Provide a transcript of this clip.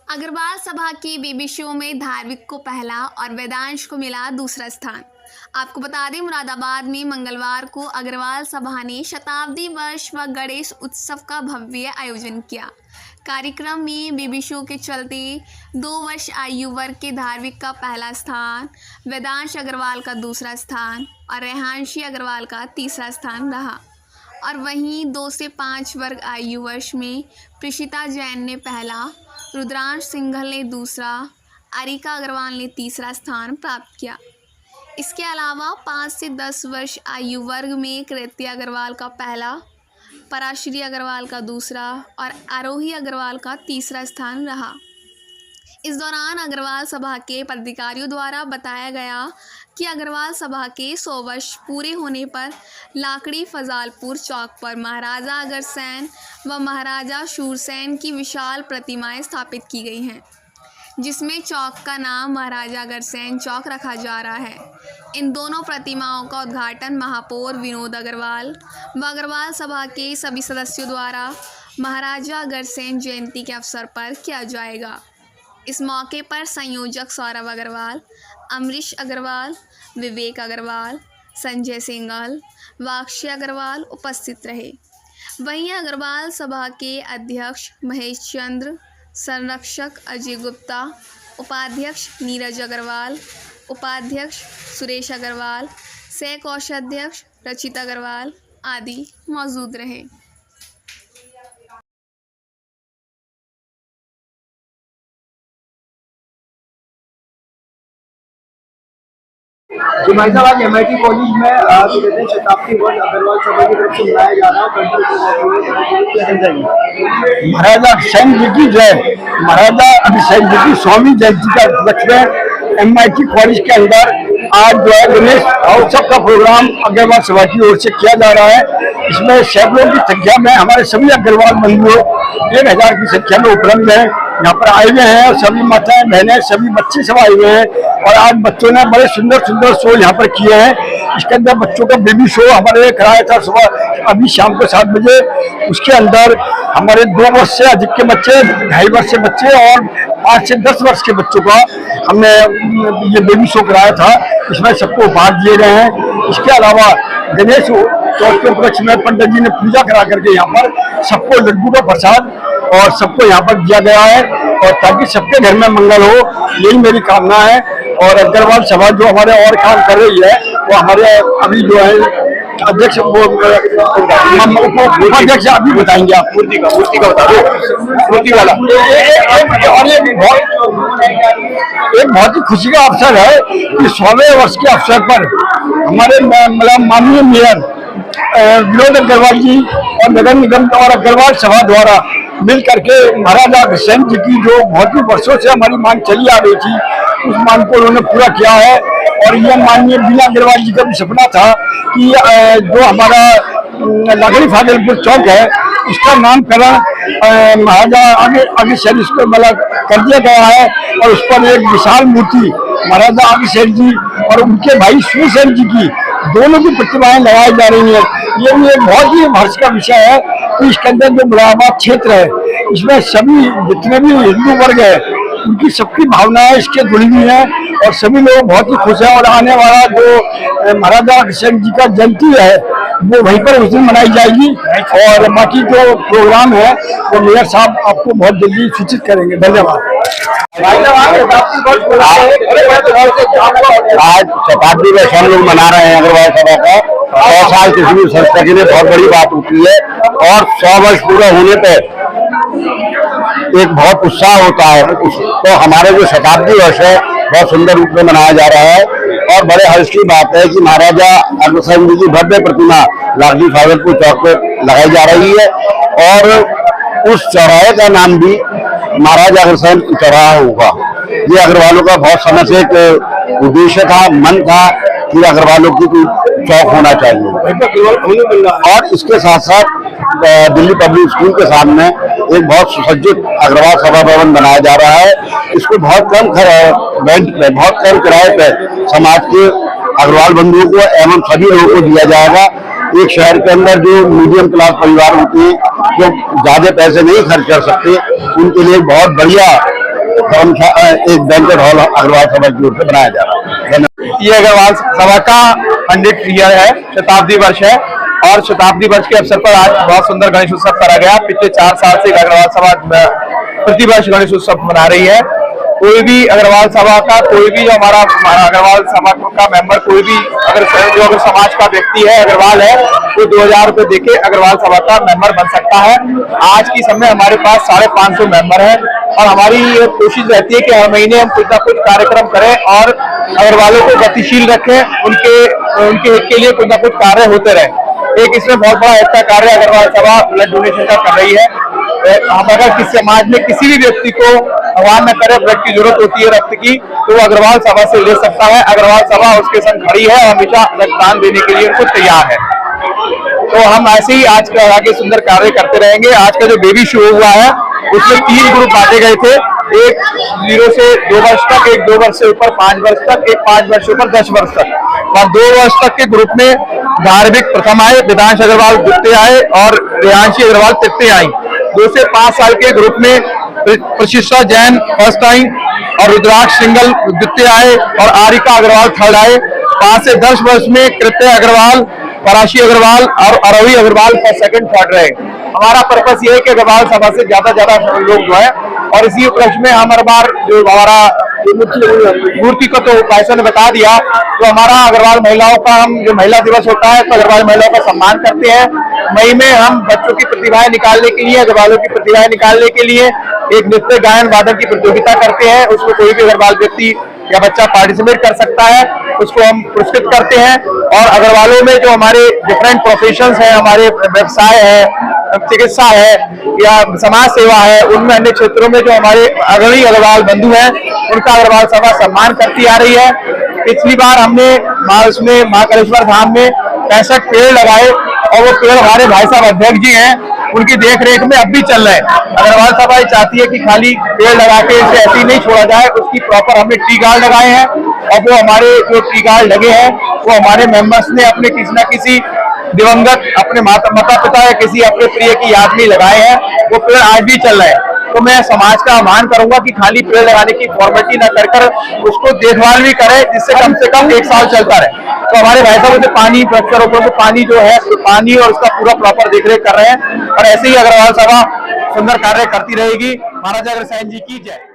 अग्रवाल सभा की baby show में धार्मिक को पहला और वेदांश को मिला दूसरा स्थान। आपको बता दें, मुरादाबाद में मंगलवार को अग्रवाल सभा ने शताब्दी वर्ष व गणेश उत्सव का भव्य आयोजन किया। कार्यक्रम में बेबी शो के चलते 2 वर्ष आयु वर्ग के धार्मिक का पहला स्थान, वेदांश अग्रवाल का दूसरा स्थान और रेहानशी अग्रवाल का तीसरा स्थान रहा। और वहीं 2 से 5 वर्ग आयु वर्ष में प्रिशिता जैन ने पहला, रुद्रांश सिंघल ने दूसरा, आरिका अग्रवाल ने तीसरा स्थान प्राप्त किया। इसके अलावा 5 से 10 वर्ष आयु वर्ग में कृति अग्रवाल का पहला, पराश्री अग्रवाल का दूसरा और आरोही अग्रवाल का तीसरा स्थान रहा। इस दौरान अग्रवाल सभा के पदाधिकारियों द्वारा बताया गया कि अग्रवाल सभा के 100 वर्ष पूरे होने पर लाकड़ी फजालपुर चौक पर महाराजा अग्रसेन व महाराजा शूरसेन की विशाल प्रतिमाएं स्थापित की गई हैं, जिसमें चौक का नाम महाराजा अग्रसेन चौक रखा जा रहा है। इन दोनों प्रतिमाओं का उद्घाटन महापौर विनोद अग्रवाल व अग्रवाल सभा के सभी सदस्यों द्वारा महाराजा अग्रसेन जयंती के अवसर पर किया जाएगा। इस मौके पर संयोजक सौरभ अग्रवाल, अमरीश अग्रवाल, विवेक अग्रवाल, संजय सिंघल व अक्षय अग्रवाल उपस्थित रहे। वहीं अग्रवाल सभा के अध्यक्ष महेश चंद्र, संरक्षक अजय गुप्ता, उपाध्यक्ष नीरज अग्रवाल, उपाध्यक्ष सुरेश अग्रवाल, सह कोषाध्यक्ष रचित अग्रवाल आदि मौजूद रहे। जी भाई साहब, आज MIT कॉलेज में शताब्दी वर्ष अग्रवाल सभा की तरफ से मनाया जा रहा है। महाराजा अग्रसेन जी की जय। महाराजा अग्रसेन जी की 100वीं जयंती का उपलक्ष्य में MIT कॉलेज के अंदर आज जो है गणेश उत्सव का प्रोग्राम अग्रवाल सभा की ओर से किया जा रहा है। इसमें सैकड़ों की संख्या में हमारे सभी अग्रवाल बंधुओं 1000 की संख्या में उपलब्ध है, यहाँ पर आए हुए हैं। और सभी माताएं बहनें सभी बच्चे सब आए हुए हैं और आज बच्चों ने बड़े सुंदर सुंदर शो यहाँ पर किए हैं। इसके अंदर बच्चों का बेबी शो हमारे कराया था सुबह अभी शाम को 7 बजे। उसके अंदर हमारे 2 वर्ष से अधिक के बच्चे, 2.5 वर्ष के बच्चे और 5 से 10 वर्ष के बच्चों का हमने ये बेबी शो कराया था। इसमें सबको उपहार दिए गए हैं। इसके अलावा गणेश चौथ के उपलक्ष्य में पंडित जी ने पूजा करा करके यहाँ पर सबको लड्डू का प्रसाद और सबको यहाँ पर दिया गया है, और ताकि सबके घर में मंगल हो, यही मेरी कामना है। और अग्रवाल सभा जो हमारे और काम कर रही है, वो हमारे अभी जो है अध्यक्ष वो उपाध्यक्ष अभी बताएंगे। आप मूर्ति का बता दो। मूर्ति वाला और एक बहुत ही खुशी का अवसर है कि 100वें वर्ष के अवसर पर हमारे माननीय मेयर विनोद अग्रवाल जी और नगर निगम और अग्रवाल सभा द्वारा मिल करके महाराजा अग्रसेन जी की जो बहुत ही वर्षों से हमारी मांग चली आ रही थी, उस मांग को उन्होंने पूरा किया है। और यह माननीय बीना अग्रवाल जी का भी सपना था कि जो हमारा लाकड़ी फाजिलपुर चौक है, उसका नामकरण महाराजा अग्रसेन इसको मतलब कर दिया गया है। और उस पर एक विशाल मूर्ति महाराजा अग्रसेन जी और उनके भाई शूरसेन जी की दोनों की प्रतिमाएं लगाई जा रही हैं। ये भी एक बहुत ही हर्ष का विषय है कि इसके अंदर जो मुरादाबाद क्षेत्र है, इसमें सभी जितने भी हिंदू वर्ग है, उनकी सबकी भावनाएं इसके जुड़ी हुई हैं और सभी लोग बहुत ही खुश हैं। और आने वाला जो महाराजा अग्रसेन जी का जयंती है, वो वहीं पर उस दिन मनाई जाएगी। और बाकी जो प्रोग्राम है वो मेयर साहब आपको बहुत जल्दी सूचित करेंगे। धन्यवाद। आज शताब्दी वर्ष हम लोग मना रहे हैं अग्रवाल सभा का। 100 साल किसी भी संस्था के लिए बहुत बड़ी बात होती है, और 100 वर्ष पूरा होने पर एक बहुत उत्साह होता है। तो हमारे जो शताब्दी वर्ष है बहुत सुंदर रूप में मनाया जा रहा है। और बड़े हर्ष की बात है कि महाराजा अग्रसेन जी की भव्य प्रतिमा लाकड़ी फाजिलपुर चौक पर लगाई जा रही है, और उस चौराहे का नाम भी महाराजा अग्रसेन चौराहा होगा। ये अग्रवालों का बहुत समय से एक उद्देश्य था, मन था कि अग्रवालों की चौक होना चाहिए। और इसके साथ साथ दिल्ली पब्लिक स्कूल के सामने एक बहुत सुसज्जित अग्रवाल सभा भवन बनाया जा रहा है। इसको बहुत कम रेंट पे, बहुत कम किराए पे समाज के अग्रवाल बंधुओं को एवं सभी लोगों को दिया जाएगा। एक शहर के अंदर जो मीडियम क्लास परिवार होते हैं, जो ज्यादा पैसे नहीं खर्च कर सकते, उनके लिए बहुत बढ़िया एक बैंकेट हॉल अग्रवाल सभा की ओर से बनाया जा रहा है। धन्यवाद। ये अग्रवाल सभा का 100th ईयर है, शताब्दी वर्ष है, और शताब्दी वर्ष के अवसर पर आज बहुत सुंदर गणेश उत्सव करा गया। पिछले 4 साल से अग्रवाल सभा प्रतिवर्ष गणेश उत्सव मना रही है। कोई भी अग्रवाल सभा का, कोई भी जो हमारा अग्रवाल सभा का मेंबर, कोई भी अगर समाज का व्यक्ति है, अग्रवाल है, वो 2000 रुपए देके अग्रवाल सभा का मेंबर बन सकता है। आज की समय हमारे पास 550 मेंबर है, और हमारी ये कोशिश रहती है कि हर महीने हम कुछ ना कुछ कार्यक्रम करें और अग्रवालों को गतिशील रखें, उनके हित के लिए कुछ ना कुछ कार्य होते रहे। एक इसमें बहुत बड़ा अच्छा कार्य अग्रवाल सभा ब्लड डोनेशन का कर रही है। हम अगर किसी समाज में किसी भी व्यक्ति को भगवान न करे ब्लड की जरूरत होती है, रक्त की, तो वो अग्रवाल सभा से ले सकता है। अग्रवाल सभा उसके संग खड़ी है और हमेशा रक्तदान देने के लिए उनको तैयार है। तो हम ऐसे ही आज का आगे सुंदर कार्य करते रहेंगे। आज का जो बेबी शो हुआ है उसमें 3 ग्रुप बांटे गए थे, एक 0 से 2 वर्ष तक, एक 2 वर्ष से ऊपर 5 वर्ष तक, एक 5 वर्ष से ऊपर 10 वर्ष तक। और 2 वर्ष तक के ग्रुप में धार्मिक प्रथम आए, वेदांश अग्रवाल द्वितीय आए और रेयांशी अग्रवाल तृतीय आई। 2 से 5 साल के ग्रुप में प्रशिक्षा जैन फर्स्ट आई और रुद्राक्ष सिंगल द्वितीय आए और आरिका अग्रवाल थर्ड आए। 5 से 10 वर्ष में कृत्य अग्रवाल, पराशी अग्रवाल और अरवी अग्रवाल का सेकंड थर्ड रहे। हमारा पर्पस ये है कि अग्रवाल सभा से ज्यादा लोग जो है, और इसी उपलक्ष्य में हर बार जो हमारा मूर्ति को तो पैसा ने बता दिया, तो हमारा अग्रवाल महिलाओं का, हम जो महिला दिवस होता है तो अग्रवाल महिलाओं का सम्मान करते हैं। मई में हम बच्चों की प्रतिभाएं निकालने के लिए, अग्रवालों की प्रतिभाएं निकालने के लिए एक नृत्य गायन वादन की प्रतियोगिता करते हैं। उसमें कोई भी अग्रवाल व्यक्ति या बच्चा पार्टिसिपेट कर सकता है, उसको हम पुरस्कृत करते हैं। और अग्रवालों में जो हमारे डिफरेंट प्रोफेशंस हैं, हमारे व्यवसाय है, चिकित्सा है या समाज सेवा है, उनमें अन्य क्षेत्रों में जो हमारे अग्रणी अग्रवाल बंधु हैं, उनका अग्रवाल सभा सम्मान करती आ रही है। पिछली बार हमने उसमें महाकालेश्वर धाम में 65 पेड़ लगाए, और वो पेड़ हमारे भाई साहब अध्यक्ष जी हैं, उनकी देख रेख में अब भी चल रहे हैं। अग्रवाल सभा ये चाहती है कि खाली पेड़ लगा के इसे ऐसे ही नहीं छोड़ा जाए, उसकी प्रॉपर हमने ट्री गार्ड लगाए हैं, और वो हमारे जो ट्री गार्ड लगे हैं वो हमारे मेंबर्स ने अपने किसी न किसी दिवंगत अपने माता पिता या किसी अपने प्रिय की याद में लगाए हैं। वो पेड़ आज भी चल रहे हैं। तो मैं समाज का आह्वान करूंगा कि खाली पेड़ लगाने की फॉर्मेलिटी न कर उसको देखभाल भी करें, जिससे कम से कम 1 साल चलता रहे। तो हमारे भाई साहब जो पानी वृक्षारोपण को पानी जो है, पानी और उसका पूरा प्रॉपर देखरेख कर रहे हैं, और ऐसे ही अग्रवाल सभा सुंदर कार्य करती रहेगी। महाराजा अग्रसेन जी की जय।